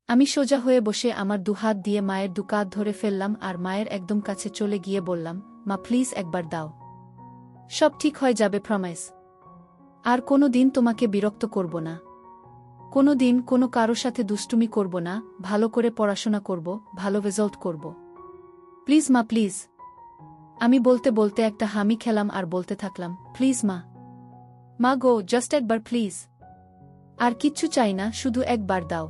আমি সোজা হয়ে বসে আমার দুহাত দিয়ে মায়ের দুকাত ধরে ফেললাম আর মায়ের একদম কাছে চলে গিয়ে বললাম, মা প্লিজ একবার দাও। সব ঠিক হয়ে যাবে, প্রমিস। আর কোনো দিন তোমাকে বিরক্ত করব না। কোনো দিন কোনো কারো সাথে দুষ্টুমি করব না, ভালো করে পড়াশোনা করব, ভালো রেজাল্ট করব। প্লিজ মা, প্লিজ। আমি বলতে বলতে একটা হামি খেলাম আর বলতে থাকলাম, প্লিজ মা। মা গো, জাস্ট একবার প্লিজ। আর কিচ্ছু চাই না, শুধু একবার দাও।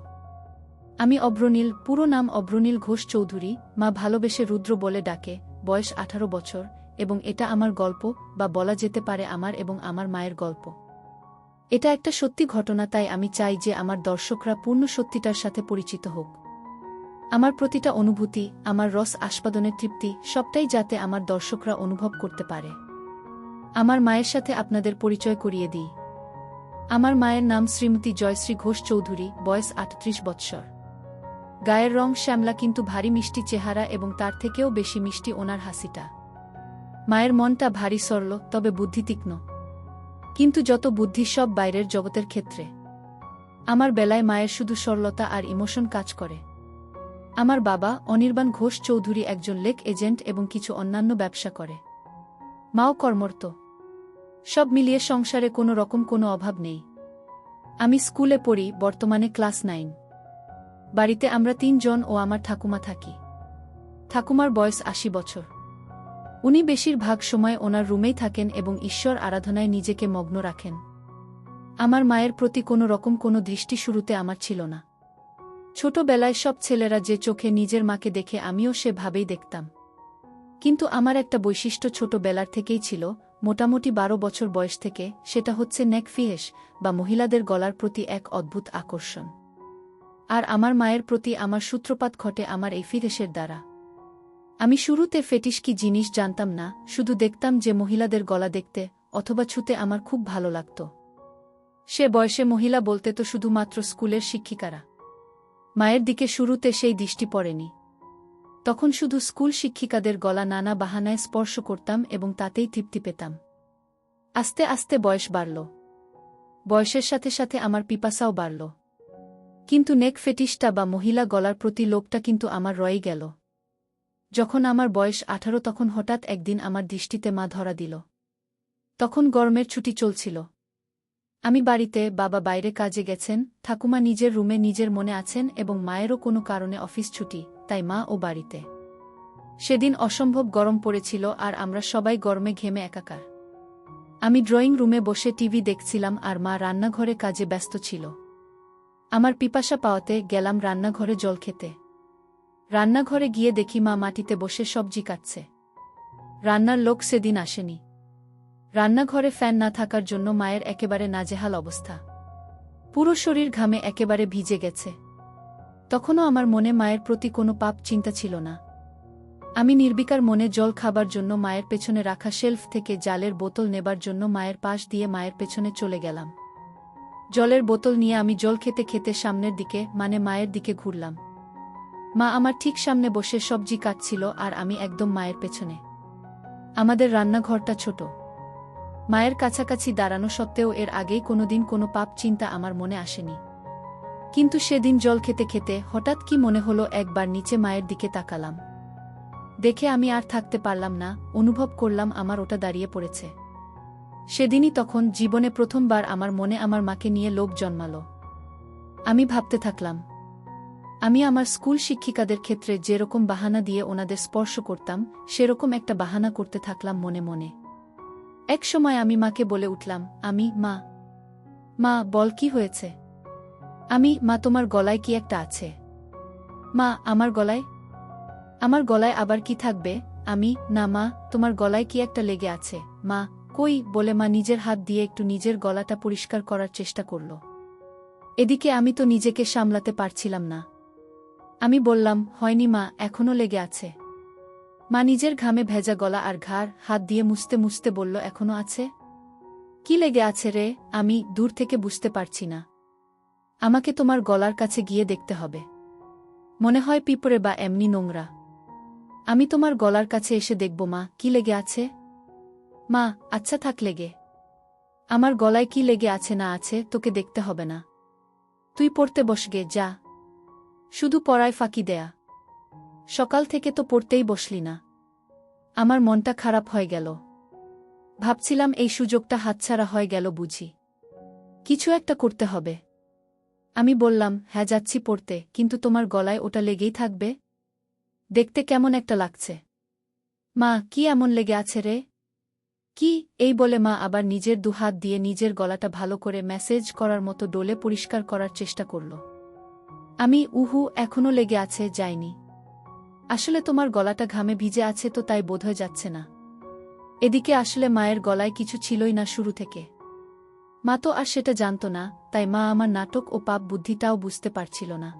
আমি অভ্রনীল, পুরো নাম অভ্রনীল ঘোষ চৌধুরী, মা ভালোবেসে রুদ্র বলে ডাকে, বয়স 18 বছর, এবং এটা আমার গল্প, বা বলা যেতে পারে আমার এবং আমার মায়ের গল্প। এটা একটা সত্যি ঘটনা, তাই আমি চাই যে আমার দর্শকরা পূর্ণ সত্যিটার সাথে পরিচিত হোক। আমার প্রতিটা অনুভূতি, আমার রস আস্বাদনের তৃপ্তি, সবটাই যাতে আমার দর্শকরা অনুভব করতে পারে। আমার মায়ের সাথে আপনাদের পরিচয় করিয়ে দিই। আমার মায়ের নাম শ্রীমতী জয়শ্রী ঘোষ চৌধুরী, বয়স 38 বৎসর। গায়ের রং শ্যামলা, কিন্তু ভারী মিষ্টি চেহারা, এবং তার থেকেও বেশি মিষ্টি ওনার হাসিটা। মায়ের মনটা ভারী সরল, তবে বুদ্ধি তীক্ষ্ণ। কিন্তু যত বুদ্ধি সব বাইরের জগতের ক্ষেত্রে। আমার বেলায় মায়ের শুধু সরলতা আর ইমোশন কাজ করে। আমার বাবা অনির্বাণ ঘোষ চৌধুরী একজন লেক এজেন্ট এবং কিছু অন্যান্য ব্যবসা করে। মাও কর্মরত। সব মিলিয়ে সংসারে কোনো রকম কোনো অভাব নেই। আমি স্কুলে পড়ি, বর্তমানে ক্লাস 9। বাড়িতে আমরা 3 জন ও আমার ঠাকুমা থাকি। ঠাকুমার বয়স 80 বছর। উনি বেশিরভাগ সময় ওনার রুমেই থাকেন এবং ঈশ্বর আরাধনায় নিজেকে মগ্ন রাখেন। আমার মায়ের প্রতি কোনো রকম কোনো দৃষ্টি শুরুতে আমার ছিল না। ছোটবেলায় সব ছেলেরা যে চোখে নিজের মাকে দেখে, আমিও সেভাবেই দেখতাম। কিন্তু আমার একটা বৈশিষ্ট্য ছোটবেলার থেকেই ছিল, মোটামুটি 12 বছর বয়স থেকে, সেটা হচ্ছে নেক ফিহেস, বা মহিলাদের গলার প্রতি এক অদ্ভুত আকর্ষণ। আর আমার মায়ের প্রতি আমার সূত্রপাত ঘটে আমার এই ফিহেসের দ্বারা। আমি শুরুতে ফেটিশ কি জিনিস জানতাম না, শুধু দেখতাম যে মহিলাদের গলা দেখতে অথবা ছুতে আমার খুব ভালো লাগত। সে বয়সে মহিলা বলতে তো শুধুমাত্র স্কুলের শিক্ষিকারা। মায়ের দিকে শুরুতে সেই দৃষ্টি পড়েনি। তখন শুধু স্কুল শিক্ষিকাদের গলা নানা বাহানায় স্পর্শ করতাম এবং তাতেই তৃপ্তি পেতাম। আস্তে আস্তে বয়স বাড়ল। বয়সের সাথে সাথে আমার পিপাসাও বাড়ল। কিন্তু নেক ফেটিশটা বা মহিলা গলার প্রতি লোভটা কিন্তু আমার রয়ে গেল। যখন আমার বয়স 18, তখন হঠাৎ একদিন আমার দৃষ্টিতে মা ধরা দিল। তখন গরমের ছুটি চলছিল। আমি বাড়িতে, বাবা বাইরে কাজে গেছেন, ঠাকুমা নিজের রুমে নিজের মনে আছেন এবং মায়েরও কোনো কারণে অফিস ছুটি, তাই মা ও বাড়িতে। সেদিন অসম্ভব গরম পড়েছিল আর আমরা সবাই গরমে ঘেমে একাকার। আমি ড্রয়িং রুমে বসে টিভি দেখছিলাম আর মা রান্নাঘরে কাজে ব্যস্ত ছিল। আমার পিপাসা পাওয়াতে গেলাম রান্নাঘরে জল খেতে। রান্নাঘরে গিয়ে দেখি মা মাটিতে বসে সবজি কাটছে। রান্নার লোক সেদিন আসেনি। রান্নাঘরে ফ্যান না থাকার জন্য মায়ের একেবারে নাজেহাল অবস্থা। পুরো শরীর ঘামে একেবারে ভিজে গেছে। তখনও আমার মনে মায়ের প্রতি কোনো পাপ চিন্তা ছিল না। আমি নির্বিকার মনে জল খাবার জন্য মায়ের পেছনে রাখা শেলফ থেকে জালের বোতল নেবার জন্য মায়ের পাশ দিয়ে মায়ের পেছনে চলে গেলাম। জলের বোতল নিয়ে আমি জল খেতে খেতে সামনের দিকে, মানে মায়ের দিকে ঘুরলাম। মা আমার ঠিক সামনে বসে সবজি কাটছিল আর আমি একদম মায়ের পেছনে। আমাদের রান্নাঘরটা ছোট। মায়ের কাছাকাছি দাঁড়ানো সত্ত্বেও এর আগেই কোনোদিন কোনো পাপ চিন্তা আমার মনে আসেনি। কিন্তু সেদিন জল খেতে খেতে হঠাৎ কি মনে হলো, একবার নিচে মায়ের দিকে তাকালাম। দেখে আমি আর থাকতে পারলাম না, অনুভব করলাম আমার ওটা দাঁড়িয়ে পড়েছে। সেদিনই তখন জীবনে প্রথমবার আমার মনে আমার মাকে নিয়ে লোভ জন্মালো। আমি ভাবতে থাকলাম, আমি আমার স্কুল শিক্ষিকাদের ক্ষেত্রে যেরকম বাহানা দিয়ে ওনাদের স্পর্শ করতাম, সেরকম একটা বাহানা করতে থাকলাম মনে মনে। এক সময় আমি মাকে বলে উঠলাম, মা, মা বল কি হয়েছে? মা তোমার গলায় কি একটা আছে? মা আমার গলায়? আমার গলায় আবার কি থাকবে? না মা, তোমার গলায় কি একটা লেগে আছে। মা, কই, বলে মা নিজের হাত দিয়ে একটু নিজের গলাটা পরিষ্কার করার চেষ্টা করল। এদিকে আমি তো নিজেকে সামলাতে পারছিলাম না। আমি বললাম, হয়নি মা, এখনো লেগে আছে। মা নিজের ঘামে ভেজা গলা আর ঘাড় হাত দিয়ে মুছতে মুছতে বলল, এখনো আছে? কি লেগে আছে রে? আমি দূর থেকে বুঝতে পারছি না। আমাকে তোমার গলার কাছে গিয়ে দেখতে হবে। মনে হয় পিঁপড়ে বা এমনি নোংরা। আমি তোমার গলার কাছে এসে দেখব মা, কি লেগে আছে। মা, আচ্ছা থাক লেগে। আমার গলায় কি লেগে আছে না আছে তোকে দেখতে হবে না। তুই পড়তে বসগে, যা। শুধু পড়ায় ফাঁকি দেয়া। সকাল থেকে তো পড়তেই বসলি না। আমার মনটা খারাপ হয়ে গেল। ভাবছিলাম এই সুযোগটা হাতছাড়া হয়ে গেল বুঝি। কিছু একটা করতে হবে। আমি বললাম, হ্যাঁ যাচ্ছি পড়তে, কিন্তু তোমার গলায় ওটা লেগেই থাকবে? দেখতে কেমন একটা লাগছে। মা, কি এমন লেগে আছে রে? কি? এই বলে মা আবার নিজের দুহাত দিয়ে নিজের গলাটা ভালো করে ম্যাসেজ করার মতো ডোলে পরিষ্কার করার চেষ্টা করল। আমি, উহু, এখনো লেগে আছে, যায়নি। আসলে তোমার গলাটা ঘামে ভিজে আছে তো তাই বোধহয় যাচ্ছে না। এদিকে আসলে মায়ের গলায় কিছু ছিলই না শুরু থেকে। মা তো আর সেটা জানত না, তাই মা আমার নাটক ও পাপ বুদ্ধিটাও বুঝতে পারছিল না।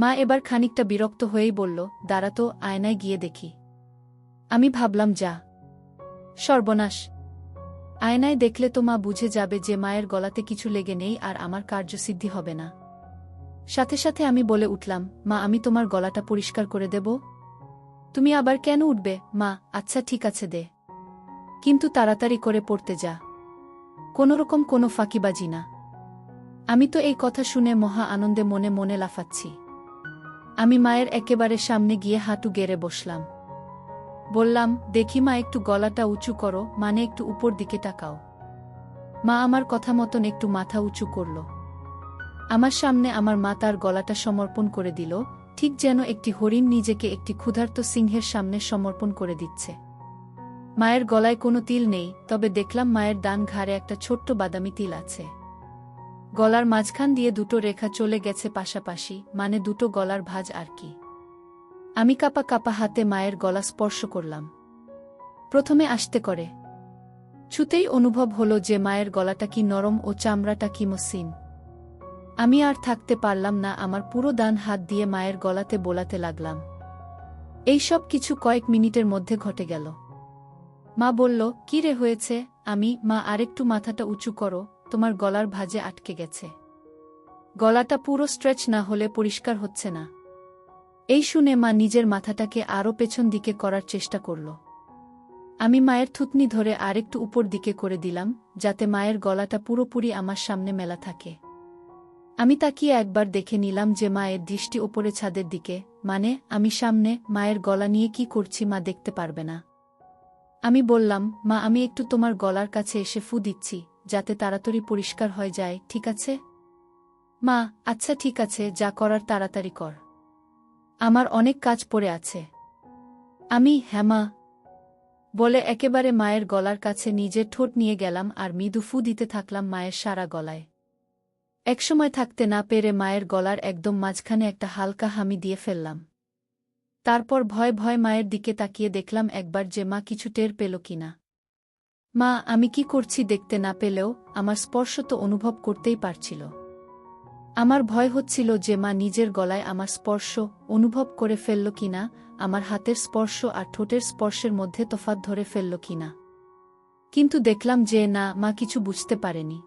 মা এবার খানিকটা বিরক্ত হয়েই বলল, দাঁড়া তো, আয়নায় গিয়ে দেখি। আমি ভাবলাম, যা সর্বনাশ! আয়নায় দেখলে তো মা বুঝে যাবে যে মায়ের গলাতে কিছু লেগে নেই আর আমার কার্যসিদ্ধি হবে না। সাথে সাথে আমি বলে উঠলাম, মা, আমি তোমার গলাটা পরিষ্কার করে দেব। তুমি আবার কেন উঠবে? মা, আচ্ছা ঠিক আছে দে, কিন্তু তাড়াতাড়ি করে পড়তে যা। কোনোরকম কোনো ফাঁকিবাজি না। আমি তো এই কথা শুনে মহা আনন্দে মনে মনে লাফাচ্ছি। আমি মায়ের একেবারে সামনে গিয়ে হাঁটু গেড়ে বসলাম। বললাম, দেখি মা, একটু গলাটা উঁচু করো, মানে একটু উপর দিকে তাকাও। মা আমার কথা মতন একটু মাথা উঁচু করল। আমার সামনে আমার মা তার গলাটা সমর্পণ করে দিল, ঠিক যেন একটি হরিণ নিজেকে একটি ক্ষুধার্ত সিংহের সামনে সমর্পণ করে দিচ্ছে। মায়ের গলায় কোনো তিল নেই, তবে দেখলাম মায়ের ডান ঘাড়ে একটা ছোট্ট বাদামি তিল আছে। গলার মাঝখান দিয়ে দুটো রেখা চলে গেছে পাশাপাশি, মানে দুটো গলার ভাঁজ আর কি। আমি কাপা কাপা হাতে মায়ের গলা স্পর্শ করলাম। প্রথমে আস্তে করে। ছুতেই অনুভব হলো যে মায়ের গলাটা কি নরম ও চামড়াটা কি মসৃণ। আমি আর থাকতে পারলাম না, আমার পুরো ডান হাত দিয়ে মায়ের গলাতে বোলাতে লাগলাম। এই সব কিছু কয়েক মিনিটের মধ্যে ঘটে গেল। মা বলল, কি রে হয়েছে? আমি, মা, আরেকটু মাথাটা উঁচু করো, তোমার গলার ভাঁজে আটকে গেছে। গলাটা পুরো স্ট্রেচ না হলে পরিষ্কার হচ্ছে না। এই শুনে মা নিজের মাথাটাকে আরও পেছন দিকে করার চেষ্টা করল। আমি মায়ের থুতনি ধরে আরেকটু উপর দিকে করে দিলাম, যাতে মায়ের গলাটা পুরোপুরি আমার সামনে মেলা থাকে। আমি তাকিয়ে একবার দেখে নিলাম যে মায়ের দৃষ্টি ওপরে ছাদের দিকে, মানে আমি সামনে। মায়ের গলা নিয়ে কি করছি মা দেখতে পারবে না। আমি বললাম, মা, আমি একটু তোমার গলার কাছে এসে ফু দিচ্ছি, যাতে তাড়াতাড়ি পরিষ্কার হয়ে যায়, ঠিক আছে? মা, আচ্ছা ঠিক আছে, যা করার তাড়াতাড়ি কর, আমার অনেক কাজ পড়ে আছে। আমি, হ্যাঁ মা, বলে একেবারে মায়ের গলার কাছে নিজের ঠোঁট নিয়ে গেলাম আর মৃদু ফু দিতে থাকলাম মায়ের সারা গলায়। একসময় থাকতে না পেরে মায়ের গলার একদম মাঝখানে একটা হালকা হামি দিয়ে ফেললাম। তারপর ভয় ভয় মায়ের দিকে তাকিয়ে দেখলাম একবার যে মা কিছু টের পেল কিনা। মা আমি কি করছি দেখতে না পেলেও আমার স্পর্শ তো অনুভব করতেই পারছিল। আমার ভয় হচ্ছিল যে মা নিজের গলায় আমার স্পর্শ অনুভব করে ফেলল কিনা, আমার হাতের স্পর্শ আর ঠোঁটের স্পর্শের মধ্যে তফাৎ ধরে ফেলল কিনা। কিন্তু দেখলাম যে না, মা কিছু বুঝতে পারেনি।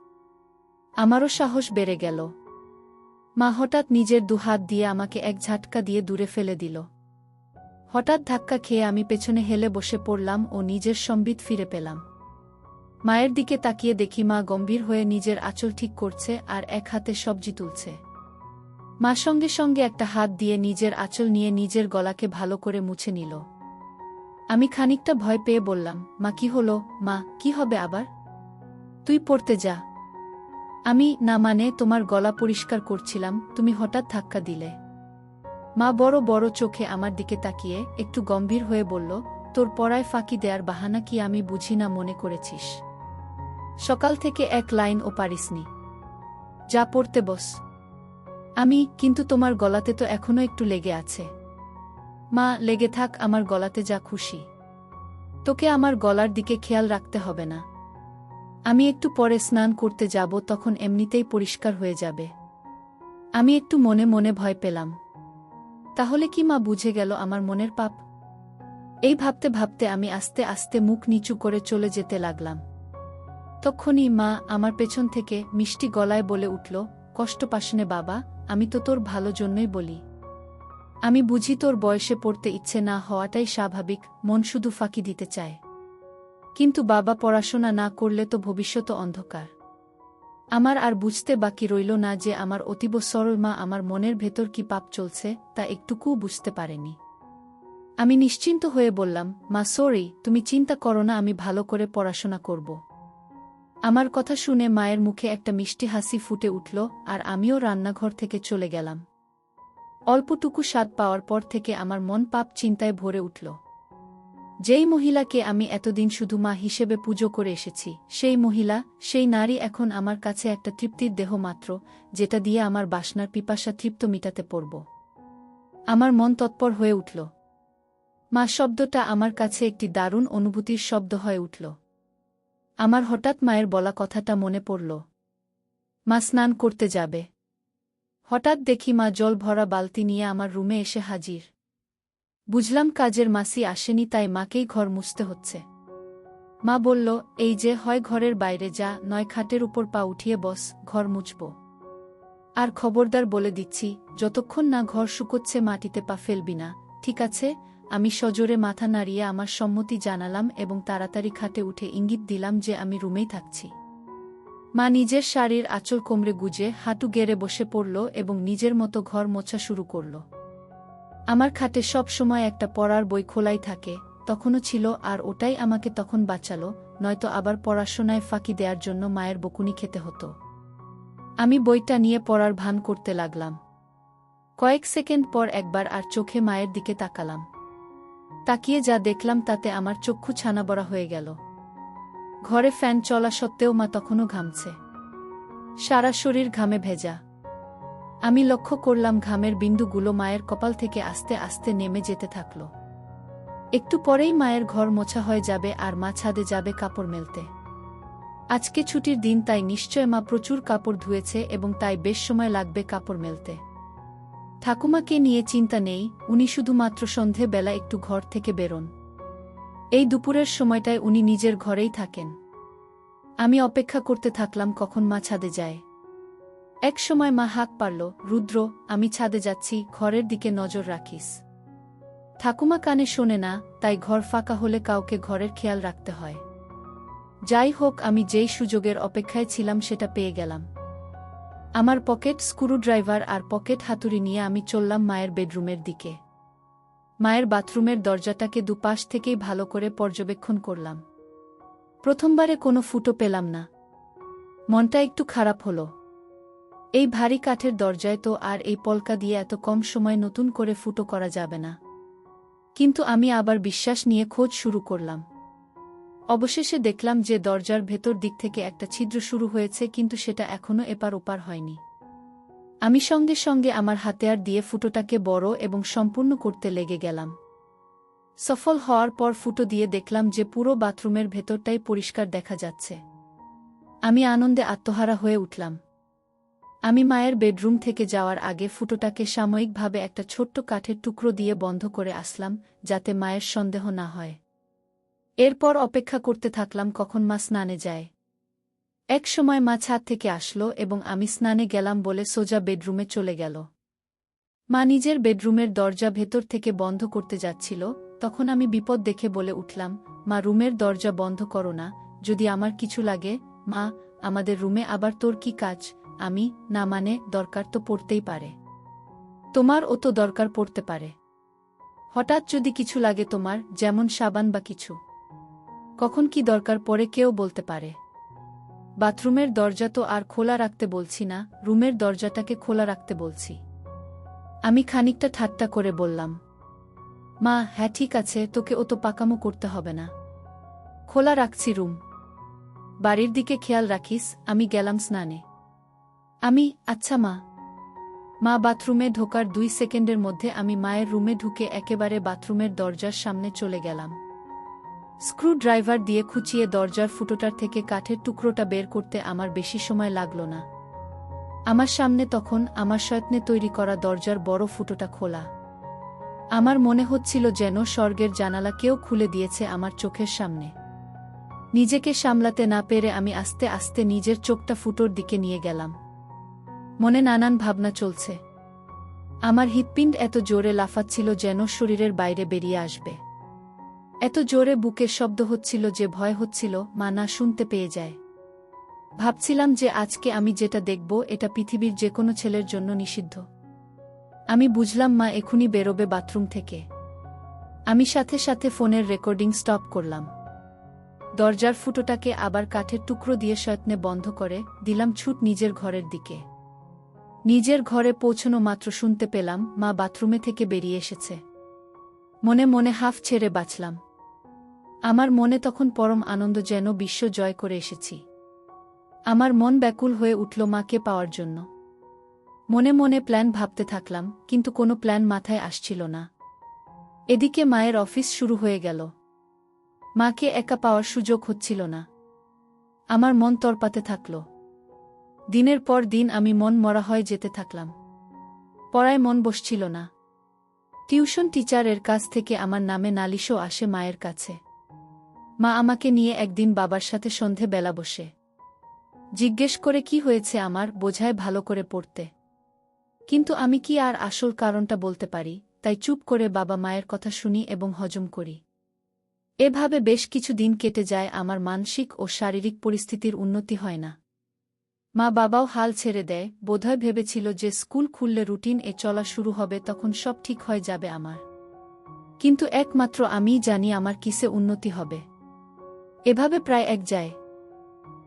আমারও সাহস বেড়ে গেল। মা হঠাৎ নিজের দুহাত দিয়ে আমাকে এক ঝাটকা দিয়ে দূরে ফেলে দিল। হঠাৎ ধাক্কা খেয়ে আমি পেছনে হেলে বসে পড়লাম ও নিজের সম্বিত ফিরে পেলাম। মায়ের দিকে তাকিয়ে দেখি মা গম্ভীর হয়ে নিজের আঁচল ঠিক করছে আর এক হাতে সবজি তুলছে। মা সঙ্গে সঙ্গে একটা হাত দিয়ে নিজের আঁচল নিয়ে নিজের গলাকে ভালো করে মুছে নিল। আমি খানিকটা ভয় পেয়ে বললাম, মা কি হলো? মা, কি হবে আবার? তুই পড়তে যা। আমি, না মানে তোমার গলা পরিষ্কার করছিলাম, তুমি হঠাৎ ধাক্কা দিলে। মা বড় বড় চোখে আমার দিকে তাকিয়ে একটু গম্ভীর হয়ে বলল, তোর পড়ায় ফাঁকি দেয়ার বাহানা কি আমি বুঝি না মনে করেছিস? সকাল থেকে এক লাইনও পারিসনি, যা পড়তে বস। আমি, কিন্তু তোমার গলাতে তো এখনো একটু লেগে আছে। মা, লেগে থাক আমার গলাতে যা খুশি, তোকে আমার গলার দিকে খেয়াল রাখতে হবে না। আমি একটু পরে স্নান করতে যাব, তখন এমনিতেই পরিষ্কার হয়ে যাবে। আমি একটু মনে মনে ভয় পেলাম। তাহলে কি মা বুঝে গেল আমার মনের পাপ? এই ভাবতে ভাবতে আমি আস্তে আস্তে মুখ নিচু করে চলে যেতে লাগলাম। তখনই মা আমার পেছন থেকে মিষ্টি গলায় বলে উঠল, কষ্ট পাস নে বাবা, আমি তো তোর ভালো জন্যই বলি। আমি বুঝি তোর বয়সে পড়তে ইচ্ছে না হওয়াটাই স্বাভাবিক, মন শুধু ফাঁকি দিতে চায়। কিন্তু বাবা, পড়াশোনা না করলে তো ভবিষ্যৎ অন্ধকার। আমার আর বুঝতে বাকি রইল না যে আমার অতীব সরল মা আমার মনের ভেতর কি পাপ চলছে তা একটুকুও বুঝতে পারেনি। আমি নিশ্চিন্ত হয়ে বললাম, মা সরি, তুমি চিন্তা করো না, আমি ভালো করে পড়াশোনা করব। আমার কথা শুনে মায়ের মুখে একটা মিষ্টি হাসি ফুটে উঠল আর আমিও রান্নাঘর থেকে চলে গেলাম। অল্পটুকু স্বাদ পাওয়ার পর থেকে আমার মন পাপ চিন্তায় ভরে উঠল। যেই মহিলাকে আমি এতদিন শুধু মা হিসেবে পুজো করে এসেছি, সেই মহিলা, সেই নারী এখন আমার কাছে একটা তৃপ্তির দেহ মাত্র, যেটা দিয়ে আমার বাসনার পিপাসা তৃপ্ত মিটাতে পারব। আমার মন তৎপর হয়ে উঠল। মা শব্দটা আমার কাছে একটি দারুণ অনুভূতির শব্দ হয়ে উঠল। আমার হঠাৎ মায়ের বলা কথাটা মনে পড়ল। মা স্নান করতে যাবে। হঠাৎ দেখি মা জল ভরা বালতি নিয়ে আমার রুমে এসে হাজির। বুঝলাম কাজের মাসি আসেনি, তাই মাকেই ঘর মুছতে হচ্ছে। মা বলল, এই যে, হয় ঘরের বাইরে যা, নয় খাটের উপর পা উঠিয়ে বস, ঘর মুছব। আর খবরদার বলে দিচ্ছি, যতক্ষণ না ঘর শুকোচ্ছে মাটিতে পা ফেলবি না, ঠিক আছে? আমি সজোরে মাথা নাড়িয়ে আমার সম্মতি জানালাম এবং তাড়াতাড়ি খাটে উঠে ইঙ্গিত দিলাম যে আমি রুমেই থাকছি। মা নিজের শাড়ির আঁচল কোমরে গুজে হাঁটু গেড়ে বসে পড়ল এবং নিজের মতো ঘর মোছা শুরু করল। আমার খাটে সব সময় একটা পড়ার বই খোলাই থাকে, তখনও ছিল, আর ওটাই আমাকে তখন বাঁচালো, নয়তো আবার পড়াশোনায় ফাঁকি দেওয়ার জন্য মায়ের বকুনি খেতে হতো। আমি বইটা নিয়ে পড়ার ভান করতে লাগলাম। কয়েক সেকেন্ড পর একবার আর চোখে মায়ের দিকে তাকালাম। তাকিয়ে যা দেখলাম তাতে আমার চক্ষু ছানাবড়া হয়ে গেল। ঘরে ফ্যান চলা সত্ত্বেও মা তখনও ঘামছে। সারা শরীর ঘামে ভেজা। আমি লক্ষ্য করলাম ঘামের বিন্দুগুলো মায়ের কপাল থেকে আস্তে আস্তে নেমে যেতে থাকল। একটু পরেই মায়ের ঘর মোছা হয়ে যাবে আর মা ছাদে যাবে কাপড় মেলতে। আজকে ছুটির দিন, তাই নিশ্চয় মা প্রচুর কাপড় ধুয়েছে এবং তাই বেশ সময় লাগবে কাপড় মেলতে। ঠাকুমাকে নিয়ে চিন্তা নেই, উনি শুধুমাত্র সন্ধে বেলা একটু ঘর থেকে বেরোন। এই দুপুরের সময়টায় উনি নিজের ঘরেই থাকেন। আমি অপেক্ষা করতে থাকলাম কখন মা ছাদে যায়। এক সময় মা হাঁক পারল, রুদ্র, আমি ছাদে যাচ্ছি, ঘরের দিকে নজর রাখিস। ঠাকুমা কানে শোনে না, তাই ঘর ফাঁকা হলে কাউকে ঘরের খেয়াল রাখতে হয়। যাই হোক, আমি যেই সুযোগের অপেক্ষায় ছিলাম সেটা পেয়ে গেলাম। আমার পকেট স্ক্রুড্রাইভার আর পকেট হাতুড়ি নিয়ে আমি চললাম মায়ের বেডরুমের দিকে। মায়ের বাথরুমের দরজাটাকে দুপাশ থেকেই ভালো করে পর্যবেক্ষণ করলাম। প্রথমবারে কোনো ফুটো পেলাম না। মনটা একটু খারাপ হলো। এই ভারী কাঠের দরজায় তো আর এই পলকা দিয়ে এত কম সময় নতুন করে ফুটো করা যাবে না। কিন্তু আমি আবার বিশ্বাস নিয়ে খোঁজ শুরু করলাম। অবশেষে দেখলাম যে দরজার ভেতর দিক থেকে একটা ছিদ্র শুরু হয়েছে, কিন্তু সেটা এখনো এপার ওপার হয়নি। আমি সঙ্গে সঙ্গে আমার হাতিয়ার দিয়ে ফুটোটাকে বড় এবং সম্পূর্ণ করতে লেগে গেলাম। সফল হওয়ার পর ফুটো দিয়ে দেখলাম যে পুরো বাথরুমের ভেতরটাই পরিষ্কার দেখা যাচ্ছে। আমি আনন্দে আত্মহারা হয়ে উঠলাম। আমি মায়ের বেডরুম থেকে যাওয়ার আগে ফুটোটাকে সাময়িকভাবে একটা ছোট্ট কাঠের টুকরো দিয়ে বন্ধ করে আসলাম, যাতে মায়ের সন্দেহ না হয়। এরপর অপেক্ষা করতে থাকলাম কখন মা স্নানে যায়। এক সময় মা ছাদ থেকে আসলো এবং আমি স্নানে গেলাম বলে সোজা বেডরুমে চলে গেল। মা নিজের বেডরুমের দরজা ভেতর থেকে বন্ধ করতে যাচ্ছিল, তখন আমি বিপদ দেখে বলে উঠলাম, মা, রুমের দরজা বন্ধ করো না, যদি আমার কিছু লাগে। মা, আমাদের রুমে আবার তোর কি কাজ? আমি, না মানে, দরকার তো পড়তেই পারে। তোমারও তো দরকার পড়তে পারে। হঠাৎ যদি কিছু লাগে তোমার, যেমন সাবান বা কিছু। কখন কি দরকার পড়ে কেউ বলতে পারে। বাথরুমের দরজা তো আর খোলা রাখতে বলছি না, রুমের দরজাটাকে খোলা রাখতে বলছি। আমি খানিকটা ঠাট্টা করে বললাম। মা, হ্যাঁ ঠিক আছে, তোকে অত পাকামো করতে হবে না। খোলা রাখছি রুম। বাড়ির দিকে খেয়াল রাখিস। আমি গেলাম স্নানে। আচ্ছা মা। মা বাথরুমে ঢোকার 2 সেকেন্ডের মধ্যে আমি মায়ের রুমে ঢুকে একেবারে বাথরুমের দরজার সামনে চলে গেলাম। স্ক্রুড্রাইভার দিয়ে খুঁচিয়ে দরজার ফুটোটার থেকে কাঠের টুকরোটা বের করতে আমার বেশি সময় লাগল না। আমার সামনে তখন আমার যত্নে তৈরি করা দরজার বড় ফুটোটা খোলা। আমার মনে হচ্ছিল যেন স্বর্গের জানালা কেউ খুলে দিয়েছে আমার চোখের সামনে। নিজেকে সামলাতে না পেরে আমি আস্তে আস্তে নিজের চোখটা ফুটোর দিকে নিয়ে গেলাম। মনে নানান ভাবনা চলছে। আমার হৃৎপিণ্ড এত জোরে লাফাচ্ছিল যেন শরীরের বাইরে বেরিয়ে আসবে। এত জোরে বুকের শব্দ হচ্ছিল যে ভয় হচ্ছিল মা না শুনতে পেয়ে যায়। ভাবছিলাম যে আজকে আমি যেটা দেখব এটা পৃথিবীর যে কোনো ছেলের জন্য নিষিদ্ধ। আমি বুঝলাম মা এখুনি বেরোবে বাথরুম থেকে। আমি সাথে সাথে ফোনের রেকর্ডিং স্টপ করলাম। দরজার ফুটোটাকে আবার কাঠের টুকরো দিয়ে সযত্নে বন্ধ করে দিলাম ছুট নিজের ঘরের দিকে। নিজের ঘরে পৌঁছনো মাত্র শুনতে পেলাম মা বাথরুমে থেকে বেরিয়ে এসেছে। মনে মনে হাফ ছেড়ে বাঁচলাম। আমার মনে তখন পরম আনন্দ, যেন বিশ্ব জয় করে এসেছি। আমার মন ব্যাকুল হয়ে উঠল মাকে পাওয়ার জন্য। মনে মনে প্ল্যান ভাবতে থাকলাম, কিন্তু কোনো প্ল্যান মাথায় আসছিল না। এদিকে মায়ের অফিস শুরু হয়ে গেল। মাকে একা পাওয়ার সুযোগ হচ্ছিল না। আমার মন তরপাতে থাকল। দিনের পর দিন আমি মন মরা হয়ে যেতে থাকলাম। পড়ায় মন বসছিল না। টিউশন টিচারের কাছ থেকে আমার নামে নালিশও আসে মায়ের কাছে। মা আমাকে নিয়ে একদিন বাবার সাথে সন্ধে বেলা বসে জিজ্ঞেস করে কি হয়েছে আমার, বোঝায় ভালো করে পড়তে। কিন্তু আমি কি আর আসল কারণটা বলতে পারি, তাই চুপ করে বাবা মায়ের কথা শুনি এবং হজম করি। এভাবে বেশ কিছু দিন কেটে যায়, আমার মানসিক ও শারীরিক পরিস্থিতির উন্নতি হয় না। মা বাবাও হাল ছেড়ে দেয়, বোধহয় ভেবেছিল যে স্কুল খুললে রুটিন এ চলা শুরু হবে, তখন সব ঠিক হয়ে যাবে আমার। কিন্তু একমাত্র আমিই জানি আমার কিসে উন্নতি হবে। এভাবে প্রায় এক যায়।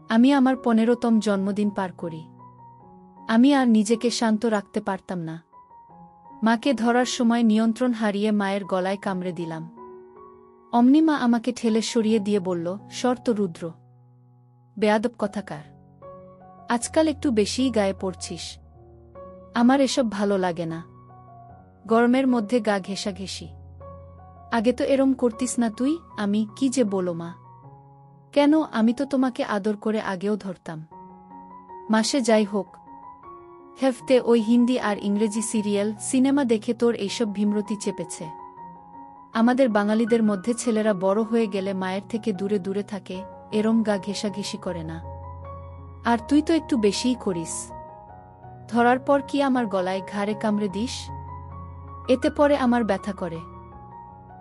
আমি আমার 15তম জন্মদিন পার করি। আমি আর নিজেকে শান্ত রাখতে পারতাম না। মাকে ধরার সময় নিয়ন্ত্রণ হারিয়ে মায়ের গলায় কামড়ে দিলাম। অমনি মা আমাকে ঠেলে সরিয়ে দিয়ে বলল, শর্ত রুদ্র, বেয়াদব কথাকার, আজকাল একটু বেশিই গায়ে পড়ছিস। আমার এসব ভালো লাগে না। গরমের মধ্যে গা ঘেঁষাঘেঁষি। আগে তো এরম করতিস না তুই। আমি কি যে বলো মা। কেন, আমি তো তোমাকে আদর করে আগেও ধরতাম। মাসে যাই হোক, হেফতে ওই হিন্দি আর ইংরেজি সিরিয়াল সিনেমা দেখে তোর এইসব ভীমরতি চেপেছে। আমাদের বাঙালিদের মধ্যে ছেলেরা বড় হয়ে গেলে মায়ের থেকে দূরে দূরে থাকে, এরম গা ঘেঁষাঘেঁষি করে না। আর তুই তো একটু বেশিই করিস। ধরার পর কি আমার গলায় ঘাড়ে কামড়ে দিস? এতে পরে আমার ব্যথা করে।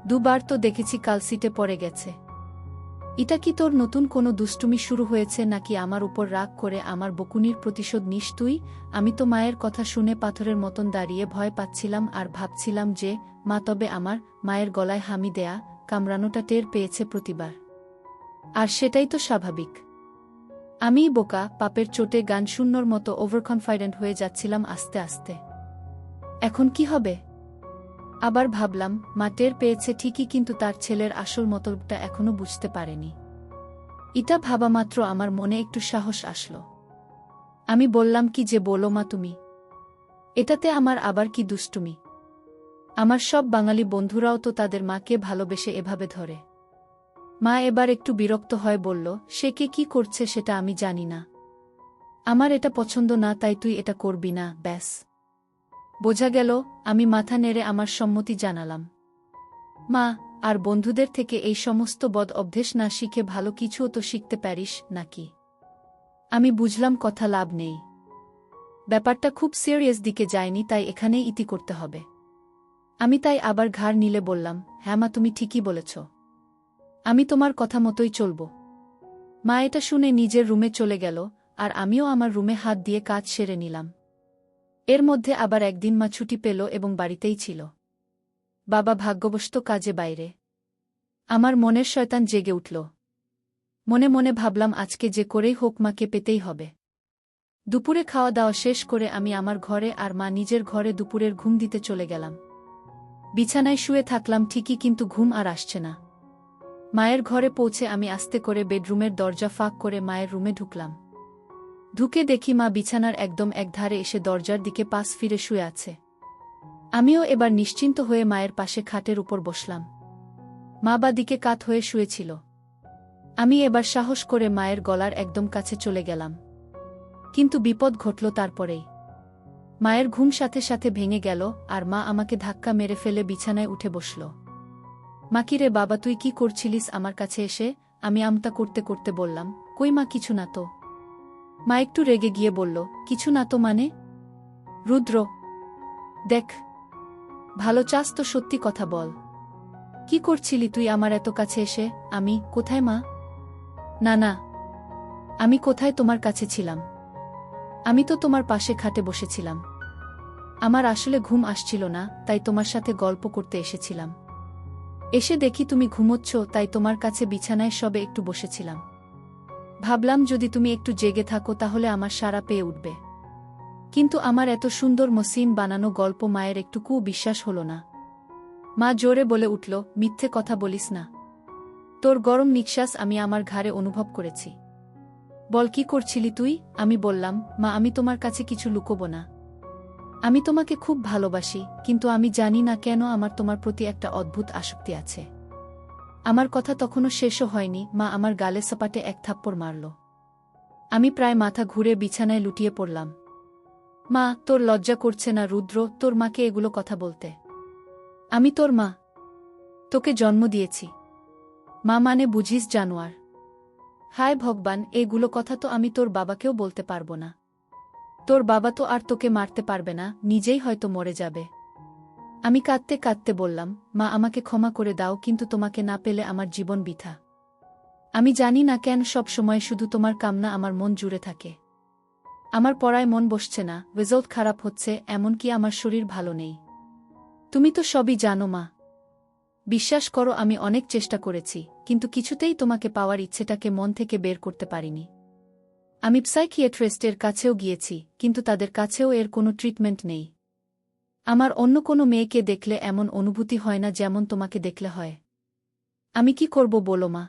দুবার তো দেখেছি কালসিটে পড়ে গেছে। এটা কি তোর নতুন কোনো দুষ্টুমি শুরু হয়েছে, নাকি আমার উপর রাগ করে আমার বকুনির প্রতিশোধ নিস তুই? আমি তো মায়ের কথা শুনে পাথরের মতন দাঁড়িয়ে ভয় পাচ্ছিলাম আর ভাবছিলাম যে মা তবে আমার মায়ের গলায় হামি দেয়া কামড়ানোটা টের পেয়েছে প্রতিবার। আর সেটাই তো স্বাভাবিক। আমিই বোকা, পাপের চোটে গান শূন্যর মতো ওভারকনফিডেন্ট হয়ে যাচ্ছিলাম আস্তে আস্তে। এখন কি হবে? আবার ভাবলাম মা টের পেয়েছে ঠিকই, কিন্তু তার ছেলের আসল মতলবটা এখনো বুঝতে পারেনি। এটা ভাবা মাত্র আমার মনে একটু সাহস আসলো। আমি বললাম, কি যে বলো মা তুমি। এটাতে আমার আবার কি দুষ্টুমি? আমার সব বাঙালি বন্ধুরাও তো তাদের মাকে ভালোবেসে এভাবে ধরে। মা এবার একটু বিরক্ত হয়ে বলল, সে কে কি করছে সেটা আমি জানি না। আমার এটা পছন্দ না, তাই তুই এটা করবি না, ব্যাস। বোঝা গেল। আমি মাথা নেড়ে আমার সম্মতি জানালাম। মা, আর বন্ধুদের থেকে এই সমস্ত বদ অভ্যেস না শিখে ভালো কিছুও তো শিখতে পারিস নাকি? আমি বুঝলাম কথা লাভ নেই। ব্যাপারটা খুব সিরিয়াস দিকে যায়নি, তাই এখানেই ইতি করতে হবে। আমি তাই আবার ঘাড় নিলে বললাম, হ্যাঁ মা, তুমি ঠিকই বলেছ। আমি তোমার কথা মতোই চলব। মা এটা শুনে নিজের রুমে চলে গেল, আর আমিও আমার রুমে হাত দিয়ে কাজ সেরে নিলাম। এর মধ্যে আবার একদিন মা ছুটি পেল এবং বাড়িতেই ছিল। বাবা ভাগ্যবশত কাজে বাইরে। আমার মনের শয়তান জেগে উঠল। মনে মনে ভাবলাম আজকে যে করেই হোক মাকে পেতেই হবে। দুপুরে খাওয়া দাওয়া শেষ করে আমি আমার ঘরে আর মা নিজের ঘরে দুপুরের ঘুম দিতে চলে গেলাম। বিছানায় শুয়ে থাকলাম ঠিকই, কিন্তু ঘুম আর আসছে না। মায়ের ঘরে পৌঁছে আমি আস্তে করে বেডরুমের দরজা ফাঁক করে মায়ের রুমে ঢুকলাম। ঢুকে দেখি মা বিছানার একদম একধারে এসে দরজার দিকে পাশ ফিরে শুয়ে আছে। আমিও এবার নিশ্চিন্ত হয়ে মায়ের পাশে খাটের উপর বসলাম। মা বা দিকে কাত হয়ে শুয়েছিল। আমি এবার সাহস করে মায়ের গলার একদম কাছে চলে গেলাম। কিন্তু বিপদ ঘটল তারপরেই। মায়ের ঘুম সাথে সাথে ভেঙে গেল, আর মা আমাকে ধাক্কা মেরে ফেলে বিছানায় উঠে বসল। মা, কি রে বাবা, তুই কি করছিলিস আমার কাছে এসে? আমি আমতা করতে করতে বললাম, কই মা, কিছু না তো। মা একটু রেগে গিয়ে বলল, কিছু না তো মানে? রুদ্র, দেখ, ভালো চাস তো সত্যি কথা বল। কি করছিলি তুই আমার এত কাছে এসে? আমি কোথায় মা? না না, আমি কোথায় তোমার কাছে ছিলাম? আমি তো তোমার পাশে খাটে বসেছিলাম। আমার আসলে ঘুম আসছিল না, তাই তোমার সাথে গল্প করতে এসেছিলাম। এসে দেখি তুমি ঘুমোচ্ছ, তাই তোমার কাছে বিছানায় সবে একটু বসেছিলাম। ভাবলাম যদি তুমি একটু জেগে থাকো তাহলে আমার সাড়া পেয়ে উঠবে। কিন্তু আমার এত সুন্দর মসৃণ বানানো গল্প মায়ের একটুকুও বিশ্বাস হল না। মা জোরে বলে উঠল, মিথ্যে কথা বলিস না। তোর গরম নিঃশ্বাস আমি আমার ঘাড়ে অনুভব করেছি। বল, কি করছিলি তুই? আমি বললাম, মা, আমি তোমার কাছে কিছু লুকোবো না। আমি তোমাকে খুব ভালোবাসি, কিন্তু আমি জানি না কেন আমার তোমার প্রতি একটা অদ্ভুত আসক্তি আছে। আমার কথা তখনও শেষও হয়নি, মা আমার গালে সপাটে এক থাপ্পড় মারল। আমি প্রায় মাথা ঘুরে বিছানায় লুটিয়ে পড়লাম। মা, তোর লজ্জা করছে না রুদ্র, তোর মাকে এগুলো কথা বলতে? আমি তোর মা। তোকে জন্ম দিয়েছি। মা মানে বুঝিস জানোয়ার? হায় ভগবান, এগুলো কথা তো আমি তোর বাবাকেও বলতে পারবো না। তোর বাবা তো আর তোকে মারতে পারবে না, নিজেই হয়তো মরে যাবে। আমি কাঁদতে কাঁদতে বললাম, মা, আমাকে ক্ষমা করে দাও, কিন্তু তোমাকে না পেলে আমার জীবন বৃথা। আমি জানি না কেন সব সময় শুধু তোমার কামনা আমার মন জুড়ে থাকে। আমার পড়ায় মন বসছে না, রেজাল্ট খারাপ হচ্ছে, এমনকি আমার শরীর ভালো নেই। তুমি তো সবই জানো মা। বিশ্বাস করো, আমি অনেক চেষ্টা করেছি, কিন্তু কিছুতেই তোমাকে পাওয়ার ইচ্ছেটাকে মন থেকে বের করতে পারিনি। আমি সাইকিয়াট্রিস্টের কাছেও গিয়েছি, কিন্তু তাদের কাছেও এর কোনো ট্রিটমেন্ট নেই। আমার অন্য কোনো মেয়েকে দেখলে এমন অনুভূতি হয় না যেমন তোমাকে দেখলে হয়। আমি কি করব বলো মা?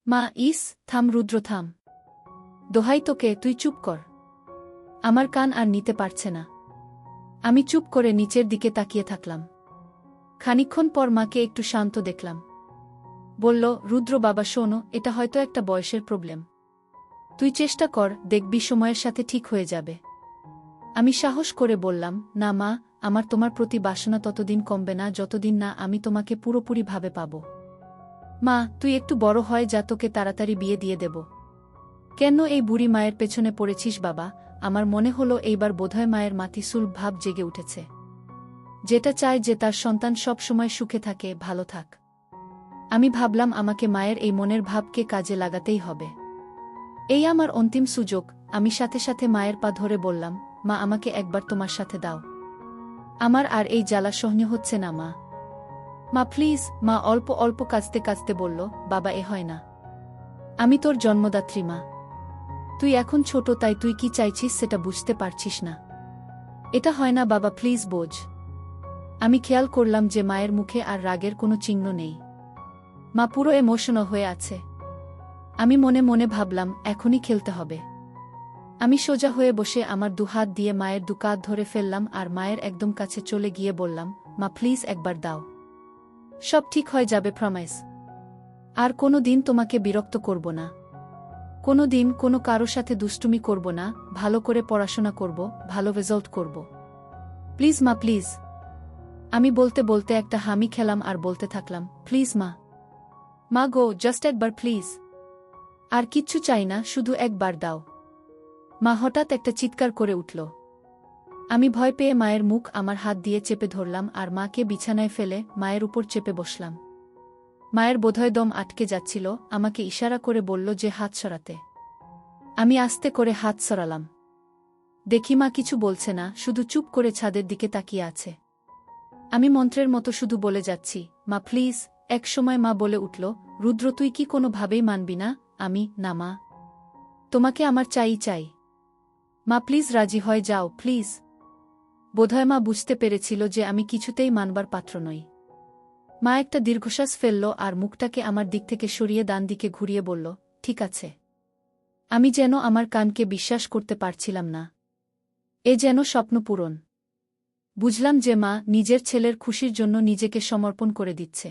মা, থাম রুদ্র, থাম। দোহাই তোকে, তুই চুপ কর। আমার কান আর নিতে পারছে না। আমি চুপ করে নিচের দিকে তাকিয়ে থাকলাম। খানিকক্ষণ পর মাকে একটু শান্ত দেখলাম। বলল, রুদ্র বাবা, শোনো, এটা হয়তো একটা বয়সের প্রবলেম। তুই চেষ্টা কর, দেখবি সময়ের সাথে ঠিক হয়ে যাবে। আমি সাহস করে বললাম, না মা, আমার তোমার প্রতি বাসনা ততদিন কমবে না যতদিন না আমি তোমাকে পুরোপুরিভাবে পাব। মা, তুই একটু বড় হয় যা, তোকে তাড়াতাড়ি বিয়ে দিয়ে দেব। কেন এই বুড়ি মায়ের পেছনে পড়েছিস বাবা? আমার মনে হলো এইবার বোধহয় মায়ের মাতিসুল ভাব জেগে উঠেছে। যেটা চায় যে তার সন্তান সব সময় সুখে থাকে, ভালো থাক। আমি ভাবলাম আমাকে মায়ের এই মনের ভাবকে কাজে লাগাতেই হবে। এই আমার অন্তিম সুযোগ। আমি সাথে সাথে মায়ের পা ধরে বললাম, মা, আমাকে একবার তোমার সাথে দাও। আমার আর এই জ্বালা সহ্য হচ্ছে না মা। মা প্লিজ। মা অল্প অল্প কাঁদতে কাঁদতে বলল, বাবা, এ হয় না। আমি তোর জন্মদাত্রী মা। তুই এখন ছোট, তাই তুই কি চাইছিস সেটা বুঝতে পারছিস না। এটা হয় না বাবা, প্লিজ বোঝ। আমি খেয়াল করলাম যে মায়ের মুখে আর রাগের কোনো চিহ্ন নেই। মা পুরো ইমোশনাল হয়ে আছে। আমি মনে মনে ভাবলাম, এখনই খেলতে হবে। আমি সোজা হয়ে বসে আমার দুহাত দিয়ে মায়ের দুকাত ধরে ফেললাম আর মায়ের একদম কাছে চলে গিয়ে বললাম, মা প্লিজ একবার দাও। সব ঠিক হয়ে যাবে, প্রমিস। আর কোনো দিন তোমাকে বিরক্ত করব না। কোনো দিন কোনো কারো সাথে দুষ্টুমি করব না, ভালো করে পড়াশোনা করব, ভালো রেজাল্ট করব। প্লিজ মা, প্লিজ। আমি বলতে বলতে একটা হামি খেলাম আর বলতে থাকলাম, প্লিজ মা। মা গো, জাস্ট একবার প্লিজ। আর কিচ্ছু চাই না, শুধু একবার দাও। মা হঠাৎ একটা চিৎকার করে উঠল। আমি ভয় পেয়ে মায়ের মুখ আমার হাত দিয়ে চেপে ধরলাম আর মাকে বিছানায় ফেলে মায়ের উপর চেপে বসলাম। মায়ের বোধহয় দম আটকে যাচ্ছিল, আমাকে ইশারা করে বলল যে হাত সরাতে। আমি আস্তে করে হাত সরালাম। দেখি মা কিছু বলছে না, শুধু চুপ করে ছাদের দিকে তাকিয়ে আছে। আমি মন্ত্রের মতো শুধু বলে যাচ্ছি, মা প্লিজ। এক সময় মা বলে উঠল, রুদ্র, তুই কি কোনোভাবেই মানবি না? আমি, না মা, তোমাকে আমার চাই চাই। মা প্লিজ রাজি হয়ে যাও, প্লিজ। বোধহয় মা বুঝতে পেরেছিল যে আমি কিছুতেই মানবার পাত্র নই। মা একটা দীর্ঘশ্বাস ফেলল আর মুখটাকে আমার দিক থেকে সরিয়ে ডান দিকে ঘুরিয়ে বলল, ঠিক আছে। আমি যেন আমার কানকে বিশ্বাস করতে পারছিলাম না। এ যেন স্বপ্ন পূরণ। বুঝলাম যে মা নিজের ছেলের খুশির জন্য নিজেকে সমর্পণ করে দিচ্ছে।